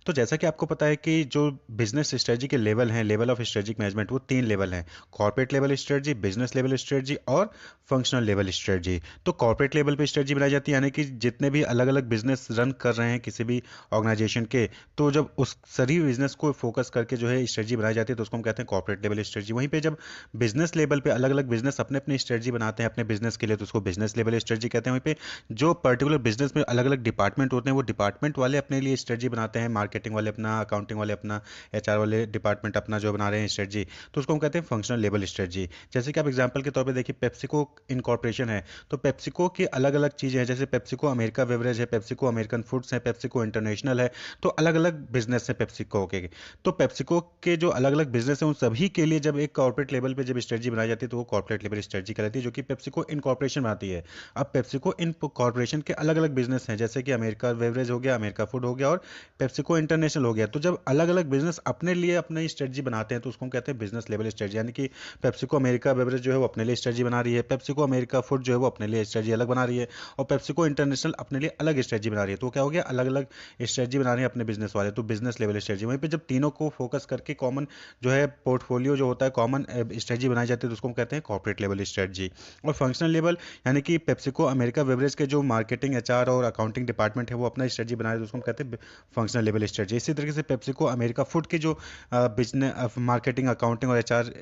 तो जैसा कि आपको पता है कि जो बिजनेस स्ट्रेटजी के लेवल हैं, लेवल ऑफ स्ट्रेटेजिक मैनेजमेंट, वो 3 लेवल हैं। Corporate level strategy, business level strategy और फंक्शनल लेवल स्ट्रेटजी। तो कॉर्पोरेट लेवल पे स्ट्रेटजी बनाई जाती है, यानी कि जितने भी अलग अलग बिजनेस रन कर रहे हैं किसी भी ऑर्गेनाइजेशन के, तो जब उस सभी बिजनेस को फोकस करके जो है स्ट्रेटजी बनाई जाती है, तो उसको हम कहते हैं कॉर्पोरेट लेवल स्ट्रेटजी। वहीं पे जब बिजनेस लेवल पे अलग अलग बिजनेस अपने अपनी स्ट्रेटजी बनाते हैं अपने बिजनेस के लिए, तो उसको बिजनेस लेवल स्ट्रेटजी कहते हैं। वहीं पे जो पर्टिकुलर बिजनेस में अलग अलग डिपार्टमेंट होते हैं, वो डिपार्टमेंट वाले अपने लिए स्ट्रेटजी बनाते हैं, मार्केटिंग वाले अपना, अकाउंटिंग वाले अपना, एचआर वाले डिपार्टमेंट अपना जो बना रहे हैं स्ट्रेटजी, तो उसको हम कहते हैं फंक्शनल लेवल स्ट्रेटजी। जैसे कि आप एग्जांपल के तौर पे देखिए, पेप्सिको इनकॉर्पोरेशन है, तो पेप्सिको की अलग अलग चीज़ें हैं, जैसे पेप्सिको अमेरिका बेवरेज है, पेप्सिको अमेरिकन फूड्स है, पेप्सिको इंटरनेशनल है। तो अलग अलग बिजनेस है पेप्सिको के। तो पेप्सिको के जो अलग अलग बिजनेस हैं उन सभी के लिए जब एक कॉर्पोरेट लेवल पे जब स्ट्रेटजी बनाई जाती है, तो वो कॉर्पोरेट लेवल स्ट्रेटजी कहलाती है, जो कि पेप्सिको इनकॉर्पोरेशन बनाती है। अब पेप्सिको इन कॉर्पोरेशन के अलग अलग बिजनेस हैं, जैसे कि अमेरिका बेवरेज हो गया, अमेरिका फूड हो गया और पेप्सिको इंटरनेशनल हो गया। तो जब अलग अलग बिजनेस अपने लिए अपनी स्ट्रेटजी बनाते हैं, तो उसको हम कहते हैं बिजनेस लेवल स्ट्रेटजी। यानी कि पेप्सिको अमेरिका बेवरेज जो है वो अपने लिए स्ट्रेटजी बना रही है, पेप्सिको अमेरिका फूड जो है वो अपने लिए स्ट्रेटजी अलग बना रही है, और पेप्सिको इंटरनेशनल अपने लिए अलग स्ट्रेटजी बना रही है। तो क्या हो गया, अलग अलग स्ट्रेटजी बना रहे हैं अपने बिजनेस वाले, तो बिजनेस लेवल स्ट्रेटजी। वहीं पे जब तीनों को फोकस करके कॉमन जो है पोर्टफोलियो जो होता है, कॉमन स्ट्रेटजी बनाई जाती है, तो उसको हम कहते हैं कॉर्पोरेट लेवल स्ट्रेटजी। और फंक्शनल लेवल, यानी कि पेप्सिको अमेरिका बेवरेज के जो मार्केटिंग, एचआर और अकाउंटिंग डिपार्टमेंट है, वो अपना स्ट्रेटजी बना रहे हैं, तो उसको हम कहते हैं फंक्शनल लेवल स्ट्रेटजी। इसी तरीके से पेप्सिको अमेरिका फूड के जो बिजनेस, मार्केटिंग, अकाउंटिंग और एचआर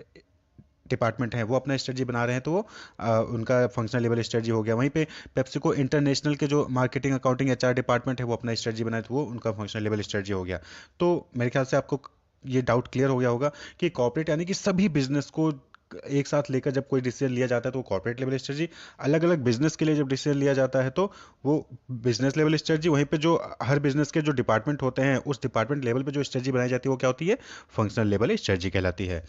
डिपार्टमेंट हैं, वो अपना स्ट्रेटजी बना रहे हैं, तो वो उनका फंक्शनल लेवल स्ट्रेटजी हो गया। वहीं पे पेप्सिको इंटरनेशनल के जो मार्केटिंग, अकाउंटिंग, एचआर डिपार्टमेंट है, वो अपना स्ट्रेटजी बनाए, तो वो उनका फंक्शनल लेवल स्ट्रेटजी हो गया। तो मेरे ख्याल से आपको ये डाउट क्लियर हो गया होगा कि कॉर्पोरेट यानी कि सभी बिजनेस को एक साथ लेकर जब कोई डिसीजन लिया जाता है, तो कॉर्पोरेट लेवल स्ट्रेटजी। अलग अलग बिजनेस के लिए जब डिसीजन लिया जाता है, तो वो बिजनेस लेवल स्ट्रेटजी। वहीं पे जो हर बिजनेस के जो डिपार्टमेंट होते हैं, उस डिपार्टमेंट लेवल पे जो स्ट्रेटजी बनाई जाती है, वो क्या होती है, फंक्शनल लेवल स्ट्रेटजी कहलाती है।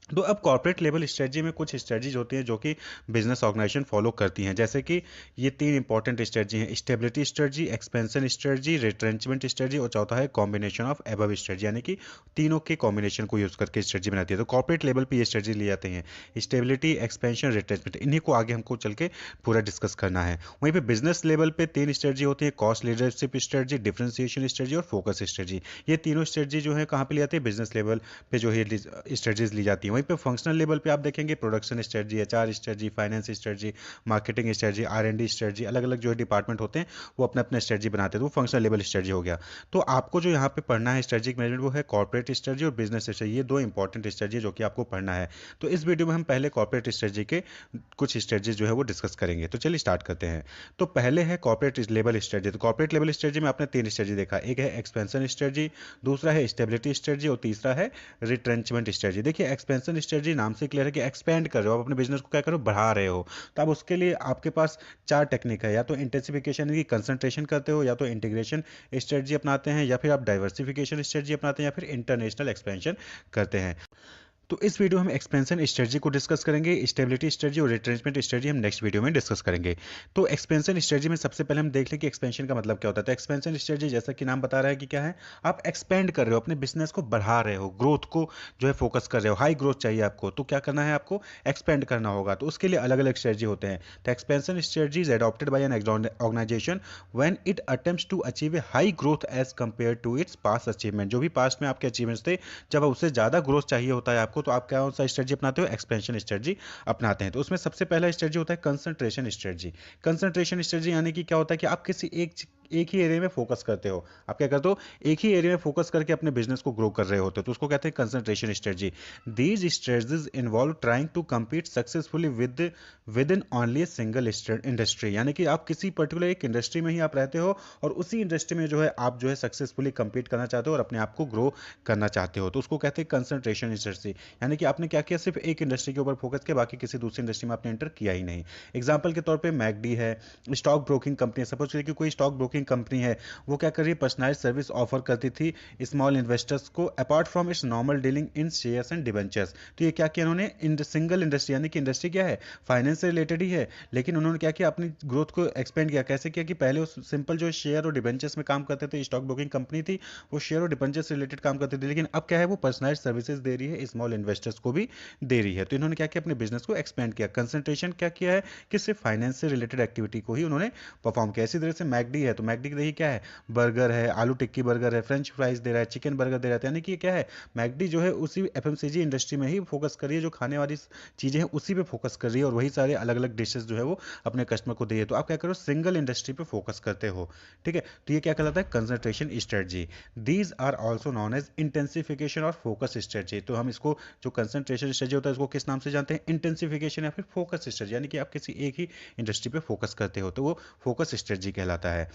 तो अब कॉर्पोरेट लेवल स्ट्रेटजी में कुछ स्ट्रेटजीज होती हैं जो कि बिजनेस ऑर्गेनाइजेशन फॉलो करती हैं, जैसे कि ये 3 इंपॉर्टेंट स्ट्रेटजी हैं: stability strategy, expansion strategy, retrenchment strategy, और चौथा है कॉम्बिनेशन ऑफ एबव स्ट्रेटजी, यानी कि तीनों के कॉम्बिनेशन को यूज करके स्ट्रेटजी बनाती है। तो कॉर्पोरेट लेवल पे ये स्ट्रेटजी ली जाती हैं: स्टेबिलिटी, एक्सपेंशन, रिट्रेंचमेंट। इन्हीं को आगे हमको चल के पूरा डिस्कस करना है। वहीं पे बिजनेस लेवल पे 3 स्ट्रेटजी होती है: cost leadership strategy, differentiation strategy और फोकस स्ट्रेटजी। ये तीनों स्ट्रेटजी जो है कहाँ पे ली जाती है, बिजनेस लेवल पे जो है स्ट्रेटजीज ली जाती हैं। वहीं पे फंक्शनल लेवल पे आप देखेंगे production strategy, HR strategy, finance strategy, marketing strategy, R and D strategy, अलग अलग जो है डिपार्टमेंट होते हैं, वो अपने अपने स्ट्रेटजी बनाते हैं, तो वो फंक्शनल लेवल स्ट्रेटजी हो गया। तो आपको जो यहाँ पे पढ़ना है स्ट्रेटजिक मैनेजमेंट, वो है कॉर्पोरेट स्ट्रेटजी और बिजनेस स्ट्रेटजी। ये 2 इंपॉर्टेंट स्ट्रेटजी जो कि आपको पढ़ना है। तो इस वीडियो में हम पहले कॉर्पोरेट स्ट्रेटजी के कुछ स्ट्रेटजी जो है वो डिस्कस करेंगे। तो चलिए स्टार्ट करते हैं। तो पहले है कॉर्पोरेट लेवल स्ट्रेटजी। तो कॉर्पोरेट लेवल स्ट्रेटजी में आपने 3 स्ट्रेटजी देखा, एक है एक्सपेंशन स्ट्रेटजी, दूसरा है स्टेबिलिटी स्ट्रेटजी और तीसरा है रिट्रेंचमेंट स्ट्रेटजी। देखिए, एक्सपेंशन स्ट्रेटजी नाम से क्लियर है कि एक्सपेंड कर रहे हो आप अपने बिजनेस को, क्या करो, बढ़ा रहे हो। तो अब उसके लिए आपके पास 4 टेक्निक है: या तो इंटेंसिफिकेशन की कंसंट्रेशन करते हो, या तो इंटीग्रेशन स्ट्रेटजी अपनाते हैं, या फिर आप डाइवर्सिफिकेशन स्ट्रेटजी अपनाते हैं, या फिर इंटरनेशनल एक्सपेंशन करते हैं। तो इस वीडियो में एक्सपेंशन स्ट्रेटजी को डिस्कस करेंगे, स्टेबिलिटी स्ट्रेटजी और रिट्रेंचमेंट स्ट्रेटजी हम नेक्स्ट वीडियो में डिस्कस करेंगे। तो एक्सपेंशन स्ट्रेटजी में सबसे पहले हम देख लें कि एक्सपेंशन का मतलब क्या होता है। तो एक्सपेंशन स्ट्रेटजी, जैसा कि नाम बता रहा है कि क्या है, आप एक्सपेंड कर रहे हो, अपने बिजनेस को बढ़ा रहे हो, ग्रोथ को जो है फोकस कर रहे हो, हाई ग्रोथ चाहिए आपको, तो क्या करना है, आपको एक्सपेंड करना होगा। तो उसके लिए अलग अलग स्ट्रेटजी होते हैं। तो expansion strategy is adopted by an organization when it attempts to achieve a high growth as compare to its past achievement. जो भी पास्ट में आपके अचीवमेंट्स थे, जब उससे ज़्यादा ग्रोथ चाहिए होता है आपको, तो आप क्या सा स्ट्रेटजी अपनाते हो, एक्सपेंशन स्ट्रेटजी अपनाते हैं। तो उसमें सबसे पहला स्ट्रेटजी होता है कंसंट्रेशन स्ट्रेटजी। कंसंट्रेशन स्ट्रेटजी यानी कि क्या होता है कि आप किसी एक ही एरिया में फोकस करते हो। आप क्या करते हो, एक ही एरिया में फोकस करके अपने बिजनेस को ग्रो कर रहे होते हो, तो उसको कहते हैं concentration strategy. These strategies involve trying to compete successfully within only single industry. यानी कि आप किसी पर्टिकुलर एक इंडस्ट्री में ही आप रहते हो, और उसी इंडस्ट्री में जो है आप जो है सक्सेसफुली compete करना चाहते हो और अपने आप को ग्रो करना चाहते हो, तो उसको कहते हैं कंसंट्रेशन स्ट्रेटजी। यानी कि आपने क्या किया, सिर्फ एक इंडस्ट्री के ऊपर फोकस किया, बाकी किसी दूसरी इंडस्ट्री में आपने एंटर किया ही नहीं। एग्जाम्पल के तौर पे मैकडी है, स्टॉक ब्रोकिंग कंपनी है। सपोज करिए कि कोई स्टॉक ब्रोकिंग कंपनी है, वो क्या कर रही है, पर्सनलाइज्ड सर्विस ऑफर करती थी स्मॉल इन्वेस्टर्स को apart from its normal dealing in shares and debentures. तो ये क्या किया उन्होंने, इन सिंगल इंडस्ट्री, यानी कि इंडस्ट्री क्या है, फाइनेंस से रिलेटेड ही है, लेकिन उन्होंने क्या किया, अपनी ग्रोथ को एक्सपेंड किया। कैसे किया कि पहले उस सिंपल जो शेयर और डिबेंचर्स में काम करते थे, स्टॉक ब्रोकिंग कंपनी थी, वो शेयर और डिबेंचर्स से रिलेटेड काम करती थी, लेकिन अब क्या है, वो पर्सनलाइज्ड सर्विसेज दे रही है, स्मॉल इन्वेस्टर्स को भी दे रही है। तो इन्होंने क्या किया, अपने बिजनेस को एक्सपेंड किया। कंसंट्रेशन क्या किया है कि सिर्फ फाइनेंस से रिलेटेड एक्टिविटी को ही उन्होंने परफॉर्म किया। इसी तरह से मैकडी है, तो मैकडी देखिए क्या है, बर्गर है, आलू टिक्की बर्गर है, फ्रेंच फ्राइज दे रहा है, चिकन बर्गर दे रहा है, यानी कि ये क्या है, मैकडी जो है उसी एफएमसीजी इंडस्ट्री में ही फोकस कर रही है, जो खाने वाली चीज़ें हैं उसी पे फोकस कर रही है और वही सारे अलग अलग डिशेस जो है वो अपने कस्टमर को दे रही है। तो आप क्या करो, सिंगल इंडस्ट्री पे फोकस करते हो, ठीक है। तो ये क्या कहलाता है, concentration strategy. These are also known as intensification और फोकस स्ट्रेटजी। तो हम इसको, जो कंसंट्रेशन स्ट्रेटजी होता है इसको किस नाम से जानते हैं, इंटेंसिफिकेशन या फिर फोकस स्ट्रेटजी, यानी कि आप किसी एक ही इंडस्ट्री पे फोकस करते हो तो वो फोकस स्ट्रेटजी कहलाता है।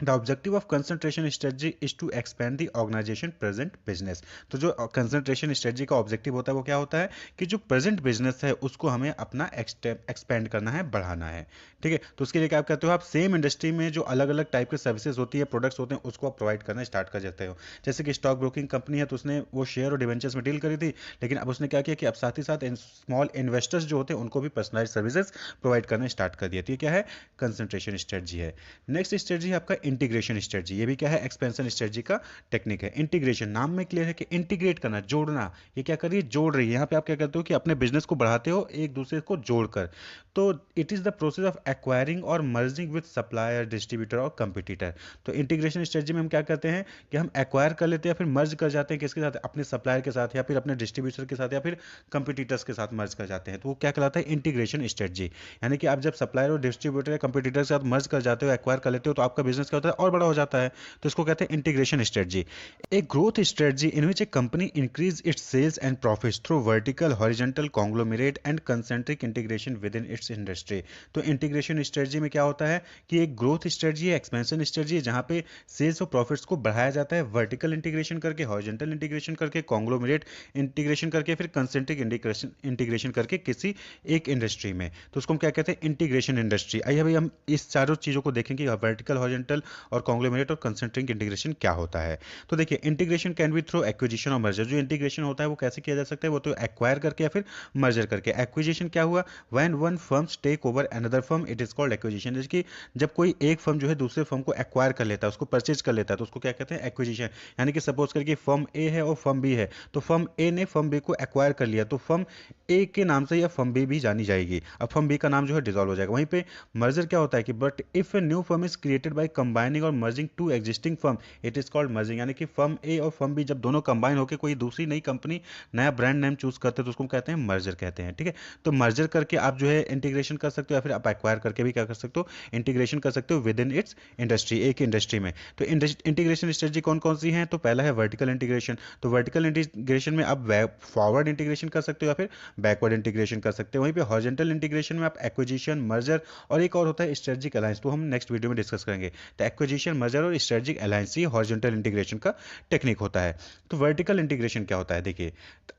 The objective of concentration strategy is to expand the organization present business. तो जो कंसंट्रेशन स्ट्रेटजी का ऑब्जेक्टिव होता है वो क्या होता है कि जो प्रेजेंट बिजनेस है उसको हमें अपना एक्सपेंड करना है, बढ़ाना है, ठीक है। तो उसके लिए क्या आप करते हो, आप सेम इंडस्ट्री में जो अलग अलग टाइप के सर्विसेज होती है, प्रोडक्ट्स होते हैं, उसको आप प्रोवाइड करना स्टार्ट कर देते हो। जैसे कि स्टॉक ब्रोकिंग कंपनी है तो उसने वो शेयर और डिवेंचर्स में डील करी थी, लेकिन अब उसने क्या किया कि अब साथ ही साथ स्मॉल इन्वेस्टर्स जो होते हैं उनको भी पर्सनलाइज सर्विसेज प्रोवाइड करना स्टार्ट कर दिया। तो ये क्या है, कंसंट्रेशन स्ट्रेटजी है। नेक्स्ट स्ट्रेटजी है आपका इंटीग्रेशन स्ट्रेटजी। ये भी क्या है, एक्सपेंशन स्ट्रेटजी का टेक्निक है। इंटीग्रेशन नाम में क्लियर है कि इंटीग्रेट करना, जोड़ना। ये क्या कर रही है, जोड़ रही है। यहाँ पे आप क्या करते हो कि अपने बिजनेस को बढ़ाते हो एक दूसरे को जोड़कर। तो it is the process of acquiring और मर्जिंग विद सप्लायर, डिस्ट्रीब्यूटर और कंपटीटर। तो इंटीग्रेशन स्ट्रेटजी में हम क्या करते हैं कि हम एक्वायर कर लेते हैं, फिर मर्ज कर जाते हैं किसके साथ, अपने सप्लायर के साथ या फिर अपने डिस्ट्रीब्यूटर के साथ या फिर कंपटीटर्स के साथ मर्ज कर जाते हैं। तो वो क्या कहलाता है, इंटीग्रेशन स्ट्रेटजी। यानी कि आप जब सप्लायर और डिस्ट्रीब्यूटर या कंपटीटर के साथ मर्ज कर जाते हो, एक्वायर कर लेते हो, तो आपका बिजनेस क्या होता है, और बड़ा हो जाता है। तो इसको कहते हैं integration strategy. A growth strategy in which a company increase its sales and profits through vertical, horizontal, conglomerate and concentric integration within its industry. तो इंटीग्रेशन स्ट्रेटजी में क्या होता है कि एक ग्रोथ स्ट्रेटजी है, एक्सपेंशन स्ट्रेटजी है, जहां पे सेल्स और प्रॉफिट्स को बढ़ाया जाता है वर्टिकल इंटीग्रेशन करके, हॉरिजॉन्टल इंटीग्रेशन करके, कॉन्ग्लोमरेट इंटीग्रेशन करके, फिर कंसेंट्रिक इंटीग्रेशन करके किसी एक इंडस्ट्री में। तो उसको हम क्या कहते हैं, इंटीग्रेशन इंडस्ट्री। आइए भाई हम इस चारों चीजों को देखें कि वर्टिकल, हॉरिजॉन्टल और कॉन्ग्लोमरेट और कंसेंट्रिक इंटीग्रेशन क्या होता है। तो देखिए, integration can be through acquisition और मर्जर। जो इंटीग्रेशन होता है वो कैसे किया जा सकता है, वो तो एक्वायर करके या फिर मर्जर करके। एक्विजिशन क्या हुआ, when one firms take over another firm, it is called acquisition. जैसे कि जब कोई एक फर्म जो है दूसरे फर्म को एक्वायर कर लेता है, उसको परचेज कर लेता है, तो उसको क्या कहते हैं, एक्विजिशन। यानी कि सपोज करके फर्म ए है और फर्म बी है, तो फर्म ए ने फर्म बी को एक्वायर कर लिया, तो फर्म ए के नाम से या फर्म बी भी जानी जाएगी। अब फर्म बी का नाम जो है डिसॉल्व हो जाएगा। वहीं पे मर्जर क्या होता है कि but if a new firm is created by combining और merging two existing firm, it is called merging. यानी कि फर्म ए और फर्म बी जब दोनों कंबाइन होकर कोई दूसरी नई कंपनी, नया ब्रांड नेम चूज करते हैं, तो उसको कहते हैं मर्जर कहते हैं, ठीक है। तो मर्जर करके आप जो है इंटीग्रेशन कर सकते हो, या फिर आप एक्वायर करके भी क्या कर सकते हो, इंटीग्रेशन कर सकते हो विद इन इट्स इंडस्ट्री, एक इंडस्ट्री में। तो इंटीग्रेशन स्ट्रेटजी कौन कौन सी हैं, तो पहला है वर्टिकल इंटीग्रेशन। तो वर्टिकल इंटीग्रेशन में आप फॉरवर्ड इंटीग्रेशन कर सकते हो या फिर बैकवर्ड इंटीग्रेशन कर सकते हो। वहीं पे हॉरिजॉन्टल इंटीग्रेशन में आप एक्विजिशन, मर्जर और एक और होता है स्ट्रेटजिक अलायंस, तो हम नेक्स्ट वीडियो में डिस्कस करेंगे। तो एक्विजिशन, मर्जर और स्ट्रेटजिक अलायंस ही हॉरिजॉन्टल इंटीग्रेशन का टेक्निक होता है। तो वर्टिकल इंटीग्रेशन क्या होता है, देखिए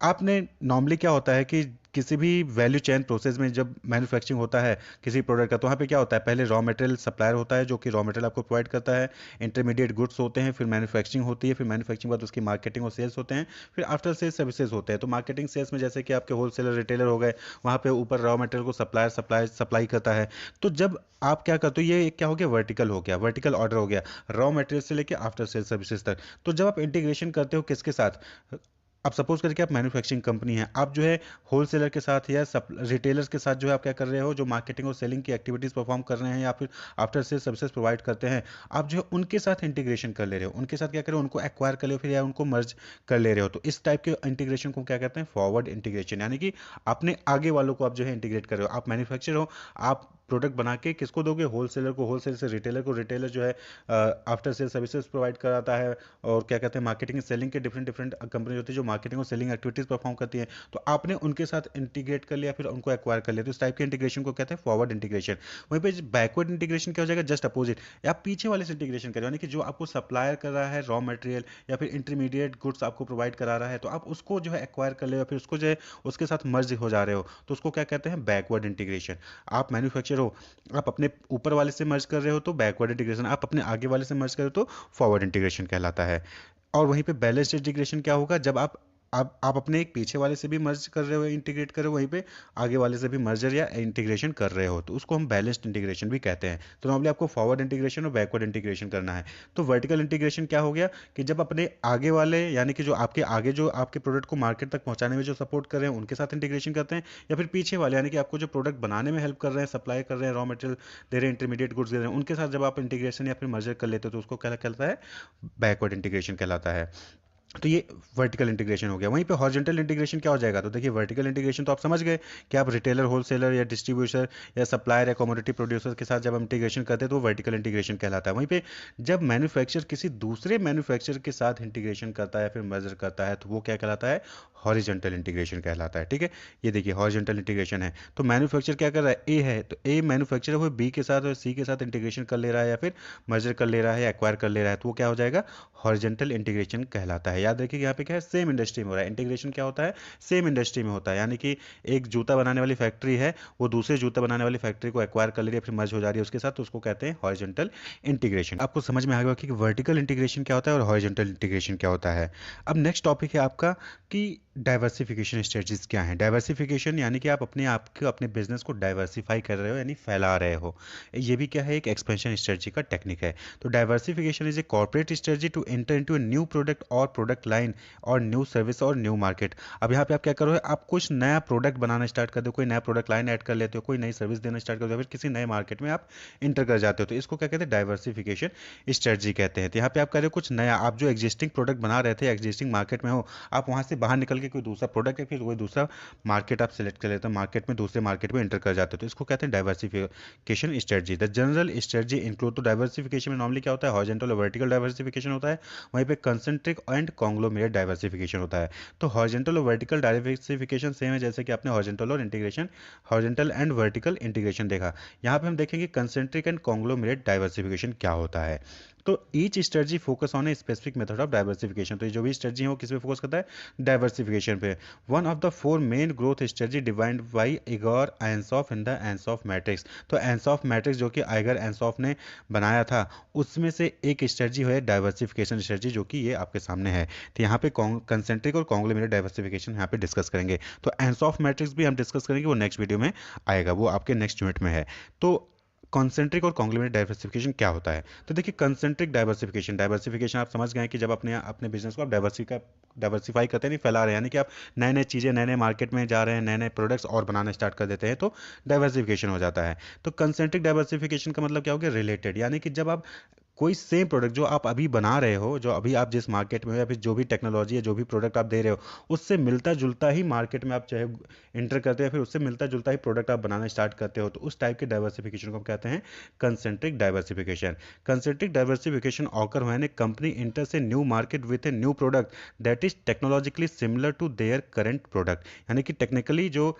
आपने नॉर्मली क्या होता है कि किसी भी वैल्यू चेन प्रोसेस में जब मैन्युफैक्चरिंग होता है किसी प्रोडक्ट का, तो वहाँ पे क्या होता है, पहले रॉ मटेरियल सप्लायर होता है जो कि रॉ मटेरियल आपको प्रोवाइड करता है, इंटरमीडिएट गुड्स होते हैं, फिर मैन्युफैक्चरिंग होती है, फिर मैन्युफैक्चरिंग बाद उसकी मार्केटिंग और सेल्स होते हैं, फिर आफ्टर सेल्स सर्विसेज होते हैं। तो मार्केटिंग सेल्स में जैसे कि आपके होलसेलर, रिटेलर हो गए, वहाँ पे ऊपर रॉ मटेरियल को सप्लायर सप्लाई करता है। तो जब आप क्या करते हो, ये क्या हो गया, वर्टिकल हो गया, वर्टिकल ऑर्डर हो गया, रॉ मटेरियल से लेकर आफ्टर सेल्स सर्विसेज तक। तो जब आप इंटीग्रेशन करते हो किसके साथ, अब सपोज करके आप मैन्युफैक्चरिंग कंपनी है, आप जो है होलसेलर के साथ या रिटेलर्स के साथ जो है आप क्या कर रहे हो, जो मार्केटिंग और सेलिंग की एक्टिविटीज परफॉर्म कर रहे हैं या फिर आफ्टर सेल सर्विसेज प्रोवाइड करते हैं, आप जो है उनके साथ इंटीग्रेशन कर ले रहे हो, उनके साथ क्या कर रहे हो, उनको एक्वायर कर ले हो फिर या उनको मर्ज कर ले रहे हो। तो इस टाइप के इंटीग्रेशन को क्या कहते हैं, फॉरवर्ड इंटीग्रेशन। यानी कि अपने आगे वालों को आप जो है इंटीग्रेट कर रहे हो। आप मैन्युफैक्चर हो, आप प्रोडक्ट बना के किसको दोगे, होलसेलर को, होलसेल से रिटेलर को, रिटेलर जो है आफ्टर सेल सर्विसेज प्रोवाइड कराता है, और क्या कहते हैं मार्केटिंग सेलिंग के डिफरेंट डिफरेंट कंपनी होती है जो मार्केटिंग और सेलिंग एक्टिविटीज परफॉर्म करती है। तो आपने उनके साथ इंटीग्रेट कर लिया, फिर उनको एक्वायर कर लिया। तो इस टाइप के इंटीग्रेशन को कहते हैं फॉरवर्ड इंटीग्रेशन। वहीं पे बैकवर्ड इंटीग्रेशन क्या हो जाएगा, जस्ट अपोजिट। आप पीछे वाले से इंटीग्रेशन करें, यानी कि जो आपको सप्लायर कर रहा है रॉ मटेरियल या फिर इंटरमीडिएट गुड्स आपको प्रोवाइड करा रहा है, तो आप उसको जो है एक्वायर कर ले या फिर उसको जो है उसके साथ मर्ज हो जा रहे हो, तो उसको क्या कहते हैं, बैकवर्ड इंटीग्रेशन। आप मैन्युफैक्चर हो, आप अपने ऊपर वाले से मर्ज कर रहे हो तो बैकवर्ड इंटीग्रेशन, आप अपने आगे वाले से मर्ज कर रहे हो तो फॉरवर्ड इंटीग्रेशन कहलाता है। और वहीं पे बैलेंस्ड इंटीग्रेशन क्या होगा, जब आप आप अपने एक पीछे वाले से भी मर्ज कर रहे हो, इंटीग्रेट कर रहे हो, वहीं पे आगे वाले से भी मर्जर या इंटीग्रेशन कर रहे हो, तो उसको हम बैलेंस्ड इंटीग्रेशन भी कहते हैं। तो नॉर्मली आपको फॉरवर्ड इंटीग्रेशन और बैकवर्ड इंटीग्रेशन करना है। तो वर्टिकल इंटीग्रेशन क्या हो गया कि जब अपने आगे वाले यानी कि जो आपके आगे जो आपके प्रोडक्ट को मार्केट तक पहुंचाने में जो सपोर्ट कर रहे हैं उनके साथ इंटीग्रेशन करते हैं, या फिर पीछे वाले यानी कि आपको जो प्रोडक्ट बनाने में हेल्प कर रहे हैं, सप्लाई कर रहे हैं, रॉ मटेरियल दे रहे हैं, इंटरमीडिएट गुड्स दे रहे हैं, उनके साथ जब आप इंटीग्रेशन या फिर मर्जर कर लेते हो तो उसको क्या कहलाता है, बैकवर्ड इंटीग्रेशन कहलाता है। तो ये वर्टिकल इंटीग्रेशन हो गया। वहीं पे हॉरिजॉन्टल इंटीग्रेशन क्या हो जाएगा, तो देखिए वर्टिकल इंटीग्रेशन तो आप समझ गए कि आप रिटेलर, होलसेलर या डिस्ट्रीब्यूटर या सप्लायर या कमोडिटी प्रोड्यूसर के साथ जब हम इंटीग्रेशन करते हैं तो वो वर्टिकल इंटीग्रेशन कहलाता है। वहीं पे जब मैन्युफैक्चर किसी दूसरे मैन्युफैक्चर के साथ इंटीग्रेशन करता है या फिर मर्जर करता है तो वो क्या कहलाता है, हॉरिजॉन्टल इंटीग्रेशन कहलाता है। ठीक है, ये देखिए हॉरिजॉन्टल इंटीग्रेशन है, तो मैन्युफैक्चर क्या कर रहा है, ए है तो ए मैन्युफैक्चर है वो बी के साथ और सी के साथ इंटीग्रेशन कर ले रहा है या फिर मर्जर कर ले रहा है या एक्वायर कर ले रहा है, तो वो क्या हो जाएगा, हॉरिजॉन्टल इंटीग्रेशन कहलाता है। याद रखिए यहाँ पे क्या है, सेम इंडस्ट्री में हो रहा है। इंटीग्रेशन क्या होता है, सेम इंडस्ट्री में होता है, यानी कि एक जूता बनाने वाली फैक्ट्री है, वो दूसरे जूता बनाने वाली फैक्ट्री को एक्वायर कर ले रही है, फिर मर्ज हो जा रही है उसके साथ, तो उसको कहते हैं हॉरिजॉन्टल इंटीग्रेशन। आपको समझ में आ गया कि वर्टिकल इंटीग्रेशन क्या होता है और हॉरिजॉन्टल इंटीग्रेशन क्या होता है। अब नेक्स्ट टॉपिक है आपका कि डाइवर्सिफिकेशन स्ट्रेटजीज क्या हैं। डाइवर्सिफिकेशन यानी कि आप अपने बिजनेस को डाइवर्सिफाई कर रहे हो यानी फैला रहे हो। ये भी क्या है, एक एक्सपेंशन स्ट्रेटजी का टेक्निक है। तो diversification is a corporate strategy to enter into a new product और प्रोडक्ट लाइन और न्यू सर्विस और न्यू मार्केट। अब यहाँ पे आप क्या करोगे, आप कुछ नया प्रोडक्ट बनाना स्टार्ट कर दो, कोई नया प्रोडक्ट लाइन ऐड कर लेते हो, कोई नई सर्विस देना स्टार्ट कर दो, फिर किसी नए मार्केट में आप इंटर कर जाते हो, तो इसको क्या कहते हैं, डाइवर्सिफिकेशन स्ट्रेटजी कहते हैं। तो यहाँ पे आप कर रहे हो कुछ नया, आप जो एग्जिस्टिंग प्रोडक्ट बना रहे थे, एग्जिस्टिंग मार्केट में हो, आप वहाँ से बाहर निकल के कोई दूसरा प्रोडक्ट है फिर कोई दूसरा मार्केट आप सेलेक्ट कर लेते हो, मार्केट में दूसरे मार्केट में एंटर कर जाते हो, तो इसको कहते हैं diversification strategy. The general strategy include, तो डाइवर्सिफिकेशन में नॉर्मली क्या होता है, हॉरिजॉन्टल और वर्टिकल डाइवर्सिफिकेशन होता है, वहीं पे कंसेंट्रिक एंड कॉन्ग्लोमेरेट डाइवर्सिफिकेशन होता है। तो हॉरिजॉन्टल और वर्टिकल डाइवर्सिफिकेशन सेम है, जैसे कि आपने हॉरिजॉन्टल और integration, horizontal and vertical integration देखा। यहाँ पे हम देखेंगे कंसेंट्रिक एंड कॉन्ग्लोमेरेट डाइवर्सिफिकेशन क्या होता है। तो each strategy focus on a specific method of diversification, तो ये जो भी स्ट्रेटजी है वो किस पे फोकस करता है, डाइवर्सिफिकेशन पे। One of the four main growth strategy defined by Igor Ansoff in the Ansoff matrix. तो एंसॉफ मैट्रिक्स जो कि आइगर एंसॉफ ने बनाया था, उसमें से एक स्ट्रेटजी है डाइवर्सिफिकेशन स्ट्रेटजी, जो कि ये आपके सामने है। तो यहाँ पे कंसेंट्रिक और कॉन्ग्लोमेरेट डाइवर्सिफिकेशन यहाँ पे डिस्कस करेंगे। तो एंसॉफ मैट्रिक्स भी हम डिस्कस करेंगे, वो नेक्स्ट वीडियो में आएगा, वो आपके नेक्स्ट यूनिट में है। तो कॉन्सेंट्रिक और कॉन्ग्लोमेरेट डाइवर्सिफिकेशन क्या होता है, तो देखिए कंसेंट्रिक डाइवर्सिफिकेशन, डाइवर्सिफिकेशन आप समझ गए हैं कि जब अपने अपने बिजनेस को आप डाइवर्सिफाई करते हैं, नहीं फैला रहे हैं, यानी कि आप नए नए चीज़ें, नए नए मार्केट में जा रहे हैं, नए नए प्रोडक्ट्स और बनाना स्टार्ट कर देते हैं, तो डाइवर्सिफिकेशन हो जाता है। तो कंसेंट्रिक डाइवर्सिफिकेशन का मतलब क्या हो गया, रिलेटेड, यानी कि जब आप कोई सेम प्रोडक्ट जो आप अभी बना रहे हो, जो अभी आप जिस मार्केट में हो, या फिर जो भी टेक्नोलॉजी है, जो भी प्रोडक्ट आप दे रहे हो, उससे मिलता जुलता ही मार्केट में आप चाहे इंटर करते हो, फिर उससे मिलता जुलता ही प्रोडक्ट आप बनाना स्टार्ट करते हो, तो उस टाइप के डाइवर्सिफिकेशन को हम कहते हैं concentric diversification. Concentric diversification occur when a company enters a new market with a new product that is technologically similar to their current product, यानी कि टेक्निकली जो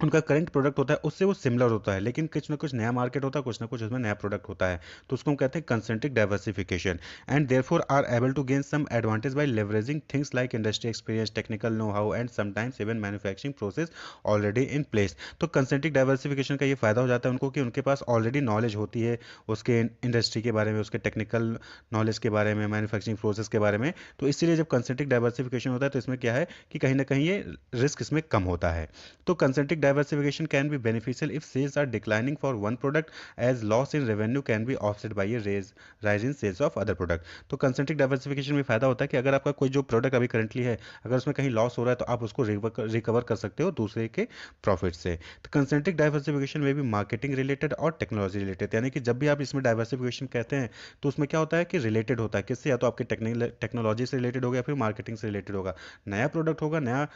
उनका करंट प्रोडक्ट होता है उससे वो सिमिलर होता है, लेकिन कुछ ना कुछ नया मार्केट होता है, कुछ ना कुछ उसमें नया प्रोडक्ट होता है, तो उसको हम कहते हैं concentric diversification. And therefore are able to gain some advantage by leveraging things like industry experience, technical know how and sometimes even manufacturing process already in place. तो कंसेंट्रिक डाइवर्सिफिकेशन का ये फायदा हो जाता है उनको कि उनके पास ऑलरेडी नॉलेज होती है उसके इंडस्ट्री के बारे में, उसके टेक्निकल नॉलेज के बारे में, मैन्युफैक्चरिंग प्रोसेस के बारे में। तो इसीलिए जब कंसेंट्रिक डाइवर्सिफिकेशन होता है तो इसमें क्या है कि कहीं ना कहीं ये रिस्क इसमें कम होता है। तो concentric diversification can be beneficial if sales are declining for one product, as loss in revenue can be offset by a rise in sales of other product। तो concentric diversification में फायदा होता है कि अगर आपका कोई जो प्रोडक्ट अभी करंटली है, अगर उसमें कहीं लॉस हो रहा है तो आप उसको रिकवर कर सकते हो दूसरे के प्रॉफिट से। तो कंसेंट्रिक डाइवर्सिफिकेशन में भी मार्केटिंग रिलेटेड और टेक्नोलॉजी रिलेटेड, यानी कि जब भी आप इसमें डाइवर्सिफिकेशन कहते हैं तो उसमें क्या होता है कि रिलेटेड होता है किससे, या तो आपके टेक्नोलॉजी से रिलेटेड होगा या फिर मार्केटिंग से रिलेटेड होगा। नया प्रोडक्ट होगा, नया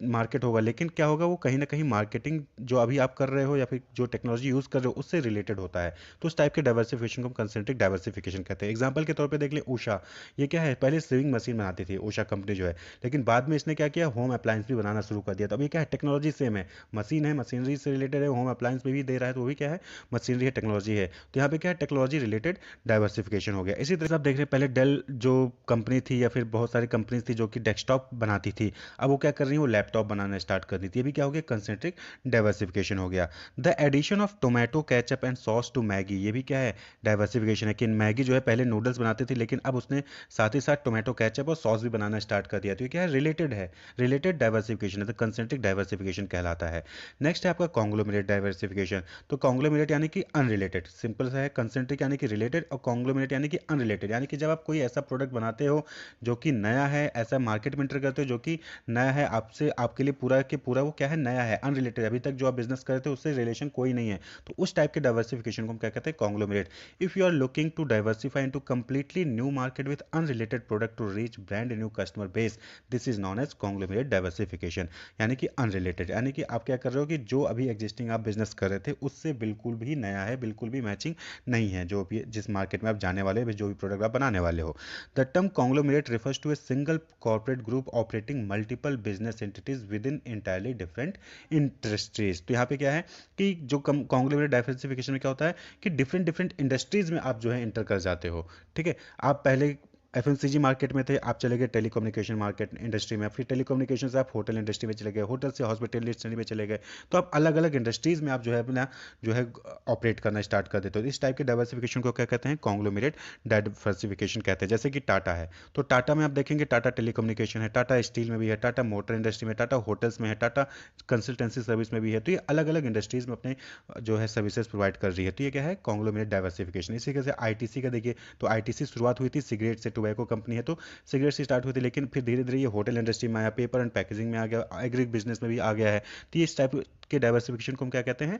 मार्केट होगा, लेकिन क्या होगा, वो कहीं ना कहीं मार्केटिंग जो अभी आप कर रहे हो या फिर जो टेक्नोलॉजी यूज़ कर रहे हो उससे रिलेटेड होता है। तो उस टाइप के डाइवर्सिफिकेशन को हम कंसेंट्रिक डाइवर्सिफिकेशन कहते हैं। एग्जांपल के तौर पे देख ले उषा, ये क्या है, पहले सेविंग मशीन बनाती थी उषा कंपनी जो है, लेकिन बाद में इसने क्या किया, होम अप्लायंस भी बनाना शुरू कर दिया। तो अभी क्या है, टेक्नोलॉजी सेम है, मशीन है, मशीनरी से रिलेटेड है, होम अप्लायंस में भी दे रहा है, तो वो भी क्या है, मशीनरी है, टेक्नोलॉजी है। तो यहाँ पे क्या है, टेक्नोलॉजी रिलेटेड डाइवर्सिफिकेशन हो गया। इसी तरह से आप देख रहे हैं, पहले डेल जो कंपनी थी या फिर बहुत सारी कंपनीज थी जो कि डेस्कटॉप बनाती थी, अब वो क्या कर रही है, वो लैपटॉप बनाना स्टार्ट कर दी थी। ये भी क्या हो गया, कंसेंट्रिक डाइवर्सिफिकेशन हो गया। The addition of tomato ketchup and sauce to Maggi, ये भी क्या है, डाइवर्सिफिकेशन है कि मैगी जो है पहले नूडल्स बनाते थे लेकिन अब उसने साथ ही साथ टोमेटो केचप और सॉस भी बनाना स्टार्ट कर दिया। तो ये क्या है, रिलेटेड है, रिलेटेड डाइवर्सिफिकेशन है, तो कंसेंट्रिक डाइवर्सिफिकेशन कहलाता है। नेक्स्ट है आपका कॉन्ग्लोमरेट डाइवर्सिफिकेशन। तो कॉन्ग्लोमरेट यानी कि अनरिलेटेड, सिंपल सा है, कंसेंट्रिक यानी कि रिलेटेड और कॉन्ग्लोमरेट यानी कि अनरिलेटेड, यानी कि जब आप कोई ऐसा प्रोडक्ट बनाते हो जो कि नया है, ऐसा मार्केट में एंटर करते हो जो कि नया है, आपसे आपके लिए पूरा के पूरा वो क्या है, नया है, अनरिलेटेड, अभी तक जो आप बिजनेस करते हो उससे रिलेशन कोई नहीं है, तो उस टाइप के डाइवर्सिफिकेशन को हम क्या कहते हैं, conglomerate. If you are looking to diversify into completely new market with unrelated product to reach brand new customer base, this is known as conglomerate diversification. यानी कि अनरिलेटेड, यानी कि आप क्या कर रहे हो कि जो अभी एग्जिस्टिंग आप बिजनेस कर रहे थे उससे बिल्कुल भी नया है, बिल्कुल भी मैचिंग नहीं है जो भी जिस मार्केट में आप जाने वाले हो, जो भी प्रोडक्ट आप बनाने वाले हो। The term conglomerate refers to a single corporate group operating multiple business entities within entirely different industries। तो यहाँ पे क्या है कि जो कॉन्ग्लोमरेट डाइवर्सिफिकेशन में क्या होता है कि डिफरेंट डिफरेंट इंडस्ट्रीज में आप जो है इंटर कर जाते हो। ठीक है, आप पहले एफएमसीजी मार्केट में थे, आप चले गए टेलीकम्युनिकेशन मार्केट इंडस्ट्री में, फिर टेलीकम्युनिकेशन से आप होटल इंडस्ट्री में चले गए, होटल से हॉस्पिटल इंडस्ट्री में चले गए, तो आप अलग अलग इंडस्ट्रीज में आप जो है अपना जो है ऑपरेट करना स्टार्ट कर देते हो। इस टाइप के डाइवर्सिफिकेशन को क्या कहते हैं, कॉन्ग्लोमरेट डाइवर्सिफिकेशन कहते हैं। जैसे कि टाटा है, तो टाटा में आप देखेंगे टाटा टेलीकम्युनिकेशन है, टाटा स्टील में भी है, टाटा मोटर इंडस्ट्री में, टाटा होटल्स में है, टाटा कंसल्टेंसी सर्विस में भी है, तो ये अलग अलग इंडस्ट्रीज में अपने जो है सर्विसेज प्रोवाइड कर रही है। तो ये क्या है, कॉन्ग्लोमरेट डाइवर्सिफिकेशन। इसी तरह से आईटीसी का देखिए, तो आईटीसी शुरुआत हुई थी सिगरेट से, टोबैको कंपनी है, तो सिगरेट से स्टार्ट हुई थी, लेकिन फिर धीरे धीरे ये होटल इंडस्ट्री में आया, पेपर एंड पैकेजिंग में आ गया, एग्री बिजनेस में भी आ गया है। तो ये इस टाइप के डाइवर्सिफिकेशन को हम क्या कहते हैं,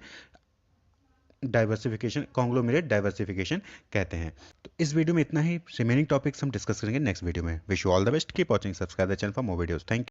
डाइवर्सिफिकेशन, कॉन्ग्लोमरेट डाइवर्सिफिकेशन कहते हैं। तो इस वीडियो में इतना ही, रिमेनिंग टॉपिक्स हम डिस्कस करेंगे नेक्स्ट वीडियो में। Wish you all the best, keep watching, subscribe the channel for more videos. Thank you.